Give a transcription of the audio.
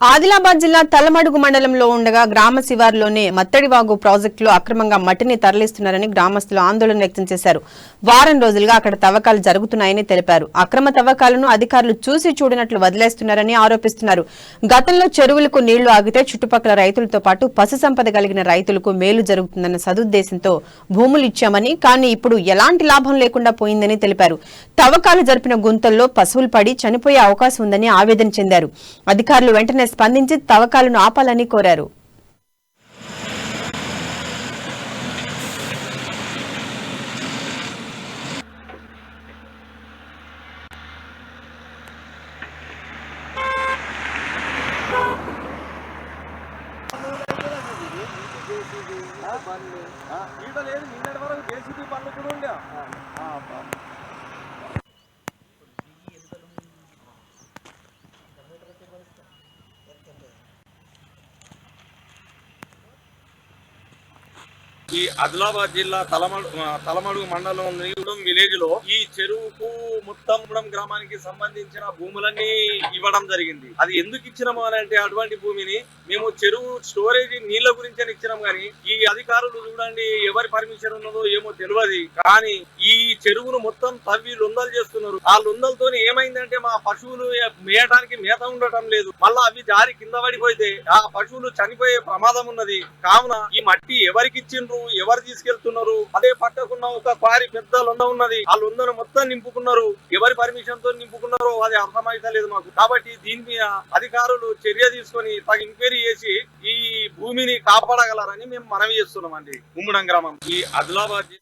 ఆదిలాబాద్ జిల్లా తలమడుగు మండలంలో ఉండగా గ్రామ శివారులోని మత్తడివాగు ప్రాజెక్టులో అక్రమంగా మట్టిని తరలిస్తున్నారని గ్రామస్తులు ఆందోళన వ్యక్తం చేశారు. వారం రోజులుగా అక్కడ తవ్వకాలు జరుగుతున్నాయని తెలిపారు. అక్రమ తవ్వకాలను అధికారులు చూసి చూడనట్లు వదిలేస్తున్నారని ఆరోపిస్తున్నారు. గతంలో చెరువులకు నీళ్లు ఆగితే చుట్టుపక్కల రైతులతో పాటు పశు సంపద కలిగిన రైతులకు మేలు జరుగుతుందన్న సదుద్దేశంతో భూములు ఇచ్చామని, కానీ ఇప్పుడు ఎలాంటి లాభం లేకుండా పోయిందని తెలిపారు. తవ్వకాలు జరిపిన గుంతల్లో పశువులు పడి చనిపోయే అవకాశం ఉందని ఆవేదన చెందారు. అధికారులు వెంటనే స్పందించి తవ్వకాలను ఆపాలని కోరారు. నిన్నటి వరకు జేసీబీ పనులు కూడా ఉండే ఈ ఆదిలాబాద్ జిల్లా తలమడుగు మండలం నీగూడెం విలేజ్ లో ఈ చెరువుకు ముత్తంగూడెం గ్రామానికి సంబంధించిన భూములన్నీ ఇవ్వడం జరిగింది. అది ఎందుకు ఇచ్చినాము అని అంటే, అటువంటి భూమిని మేము చెరువు స్టోరేజ్ నీళ్ల గురించి అని ఇచ్చినాం. కానీ ఈ అధికారులు చూడండి, ఎవరి పర్మిషన్ ఉన్నదో ఏమో తెలియదు, కానీ ఈ చెరువును మొత్తం తవ్వి లొందలు చేస్తున్నారు. ఆ లొందలతో ఏమైందంటే, మా పశువులు మేయడానికి మేత ఉండటం లేదు. మళ్ళా అవి జారి కింద పడిపోతే ఆ పశువులు చనిపోయే ప్రమాదం ఉన్నది. కావున ఈ మట్టి ఎవరికి ఇచ్చిండ్రు, ఎవరు తీసుకెళ్తున్నారు, అదే పక్కకున్న ఒక క్వారీ పెద్ద లొంద ఉన్నది, ఆ లొందను మొత్తం నింపుకున్నారు. ఎవరి పర్మిషన్ తో నింపుకున్నారో అది అర్థమైతలేదు మాకు. కాబట్టి దీని మీద అధికారులు చర్య తీసుకొని తగు ఎంక్వైరీ చేసి ఈ భూమిని కాపాడగలరని మేము మనవి చేస్తున్నాం అండి. ఉమ్మడం గ్రామం ఈ ఆదిలాబాద్